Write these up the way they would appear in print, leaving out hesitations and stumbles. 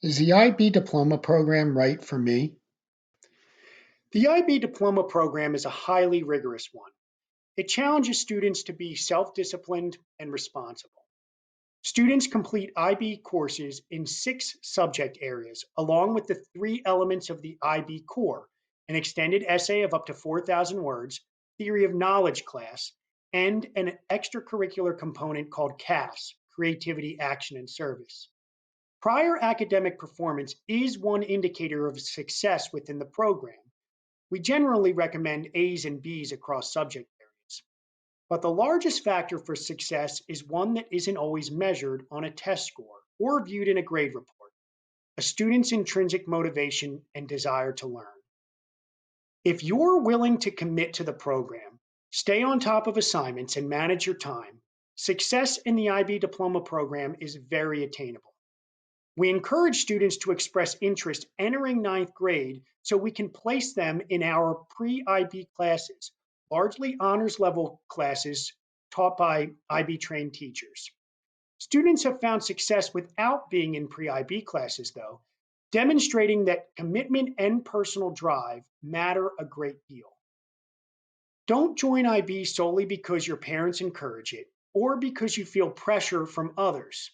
Is the IB Diploma Program right for me? The IB Diploma Program is a highly rigorous one. It challenges students to be self-disciplined and responsible. Students complete IB courses in 6 subject areas, along with the 3 elements of the IB core: an extended essay of up to 4,000 words, theory of knowledge class, and an extracurricular component called CAS, creativity, action, and service. Prior academic performance is one indicator of success within the program. We generally recommend A's and B's across subject areas. But the largest factor for success is one that isn't always measured on a test score or viewed in a grade report: a student's intrinsic motivation and desire to learn. If you're willing to commit to the program, stay on top of assignments, and manage your time, success in the IB Diploma Program is very attainable. We encourage students to express interest entering ninth grade so we can place them in our pre-IB classes, largely honors level classes taught by IB trained teachers. Students have found success without being in pre-IB classes, though, demonstrating that commitment and personal drive matter a great deal. Don't join IB solely because your parents encourage it or because you feel pressure from others.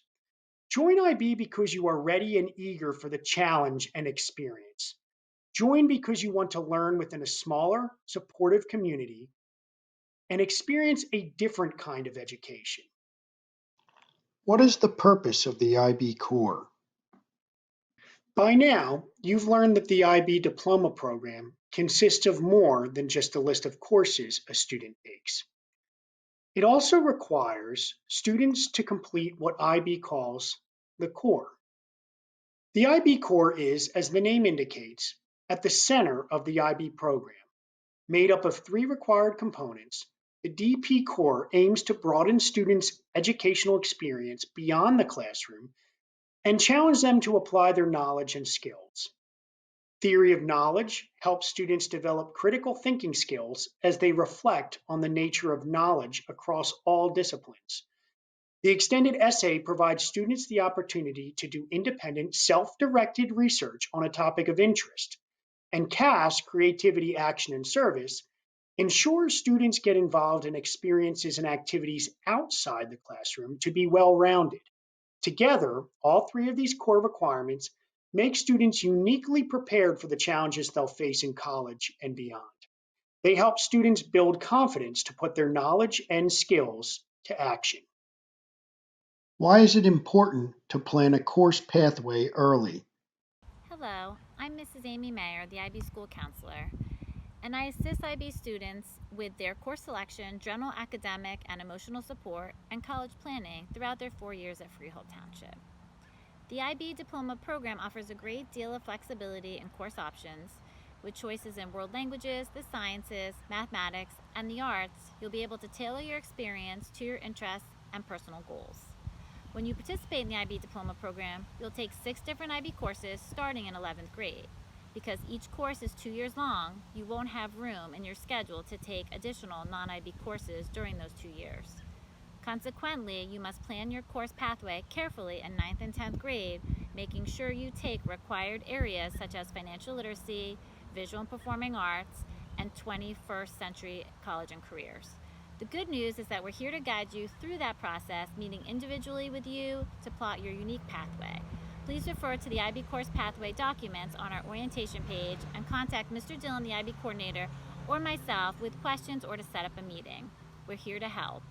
Join IB because you are ready and eager for the challenge and experience. Join because you want to learn within a smaller, supportive community and experience a different kind of education. What is the purpose of the IB Core? By now, you've learned that the IB Diploma Program consists of more than just a list of courses a student takes. It also requires students to complete what IB calls the core. The IB core is, as the name indicates, at the center of the IB program. Made up of 3 required components, the DP core aims to broaden students' educational experience beyond the classroom and challenge them to apply their knowledge and skills. Theory of knowledge helps students develop critical thinking skills as they reflect on the nature of knowledge across all disciplines. The extended essay provides students the opportunity to do independent, self-directed research on a topic of interest. And CAS, creativity, action, and service, ensures students get involved in experiences and activities outside the classroom to be well-rounded. Together, all 3 of these core requirements make students uniquely prepared for the challenges they'll face in college and beyond. They help students build confidence to put their knowledge and skills to action. Why is it important to plan a course pathway early? Hello, I'm Mrs. Amy Mayer, the IB School Counselor, and I assist IB students with their course selection, general academic and emotional support, and college planning throughout their 4 years at Freehold Township. The IB Diploma Program offers a great deal of flexibility in course options. With choices in world languages, the sciences, mathematics, and the arts, you'll be able to tailor your experience to your interests and personal goals. When you participate in the IB Diploma Program, you'll take 6 different IB courses starting in 11th grade. Because each course is 2 years long, you won't have room in your schedule to take additional non-IB courses during those 2 years. Consequently, you must plan your course pathway carefully in 9th and 10th grade, making sure you take required areas such as financial literacy, visual and performing arts, and 21st century college and careers. The good news is that we're here to guide you through that process, meeting individually with you to plot your unique pathway. Please refer to the IB Course Pathway documents on our orientation page and contact Mr. Dillon, the IB coordinator, or myself with questions or to set up a meeting. We're here to help.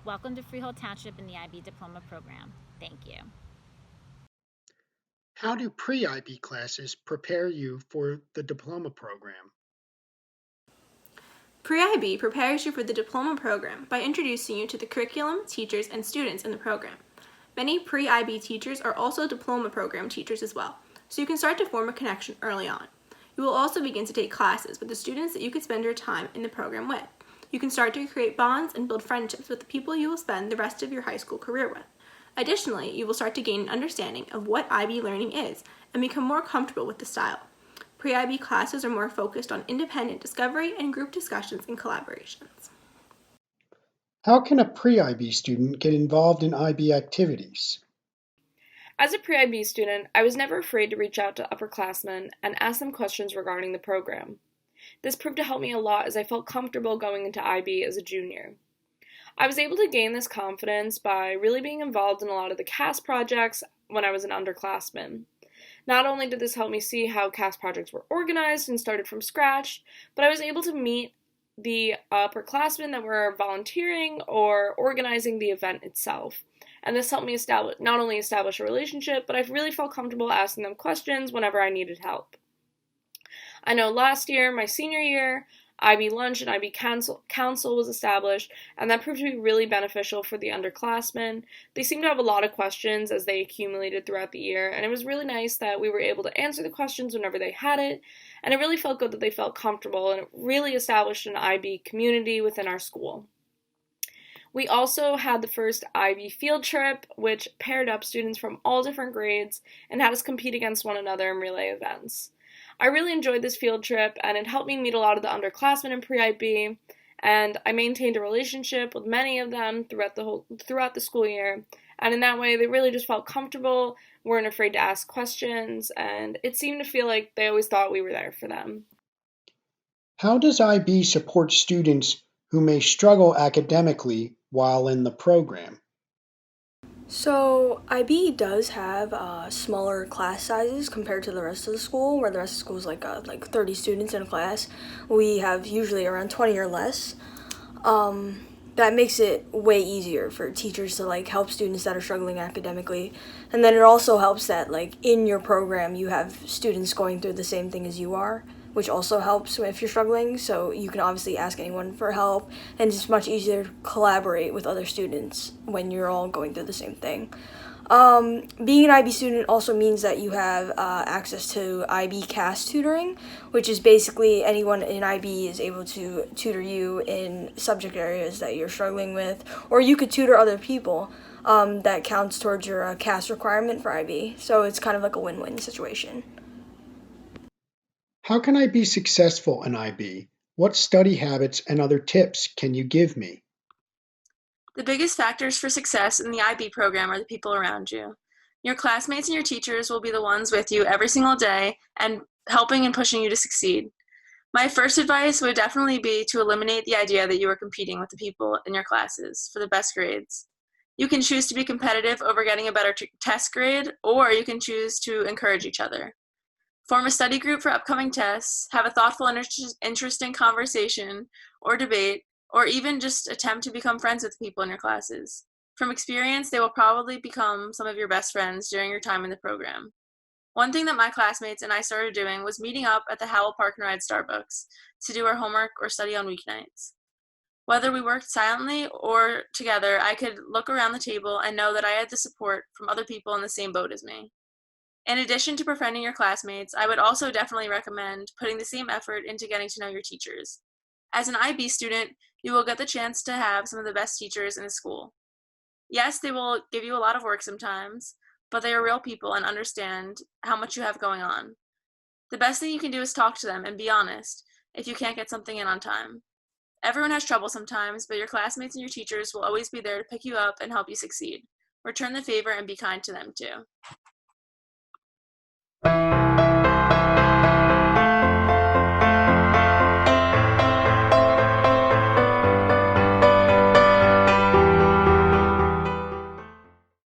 Welcome to Freehold Township in the IB Diploma Program. Thank you. How do pre-IB classes prepare you for the diploma program? Pre-IB prepares you for the diploma program by introducing you to the curriculum, teachers, and students in the program. Many pre-IB teachers are also diploma program teachers as well, so you can start to form a connection early on. You will also begin to take classes with the students that you could spend your time in the program with. You can start to create bonds and build friendships with the people you will spend the rest of your high school career with. Additionally, you will start to gain an understanding of what IB learning is and become more comfortable with the style. Pre-IB classes are more focused on independent discovery and group discussions and collaborations. How can a pre-IB student get involved in IB activities? As a pre-IB student, I was never afraid to reach out to upperclassmen and ask them questions regarding the program. This proved to help me a lot as I felt comfortable going into IB as a junior. I was able to gain this confidence by really being involved in a lot of the CAS projects when I was an underclassman. Not only did this help me see how CAS projects were organized and started from scratch, but I was able to meet the upperclassmen that were volunteering or organizing the event itself. And this helped me not only establish a relationship, but I really felt comfortable asking them questions whenever I needed help. I know last year, my senior year, IB Lunch and IB Council was established, and that proved to be really beneficial for the underclassmen. They seemed to have a lot of questions as they accumulated throughout the year, and it was really nice that we were able to answer the questions whenever they had it, and it really felt good that they felt comfortable, and it really established an IB community within our school. We also had the first IB field trip, which paired up students from all different grades and had us compete against one another in relay events. I really enjoyed this field trip, and it helped me meet a lot of the underclassmen in pre-IB, and I maintained a relationship with many of them throughout the school year, and in that way they really just felt comfortable, weren't afraid to ask questions, and it seemed to feel like they always thought we were there for them. How does IB support students who may struggle academically while in the program? So IB does have smaller class sizes compared to the rest of the school, where the rest of the school is like 30 students in a class. We have usually around 20 or less. That makes it way easier for teachers to help students that are struggling academically. And then it also helps that in your program you have students going through the same thing as you are, which also helps if you're struggling. So you can obviously ask anyone for help, and it's much easier to collaborate with other students when you're all going through the same thing. Being an IB student also means that you have access to IB CAS tutoring, which is basically anyone in IB is able to tutor you in subject areas that you're struggling with, or you could tutor other people. That counts towards your CAS requirement for IB, so it's kind of like a win-win situation. How can I be successful in IB? What study habits and other tips can you give me? The biggest factors for success in the IB program are the people around you. Your classmates and your teachers will be the ones with you every single day and helping and pushing you to succeed. My first advice would definitely be to eliminate the idea that you are competing with the people in your classes for the best grades. You can choose to be competitive over getting a better test grade, or you can choose to encourage each other. Form a study group for upcoming tests, have a thoughtful and interesting conversation or debate, or even just attempt to become friends with people in your classes. From experience, they will probably become some of your best friends during your time in the program. One thing that my classmates and I started doing was meeting up at the Howell Park and Ride Starbucks to do our homework or study on weeknights. Whether we worked silently or together, I could look around the table and know that I had the support from other people in the same boat as me. In addition to befriending your classmates, I would also definitely recommend putting the same effort into getting to know your teachers. As an IB student, you will get the chance to have some of the best teachers in the school. Yes, they will give you a lot of work sometimes, but they are real people and understand how much you have going on. The best thing you can do is talk to them and be honest if you can't get something in on time. Everyone has trouble sometimes, but your classmates and your teachers will always be there to pick you up and help you succeed. Return the favor and be kind to them too.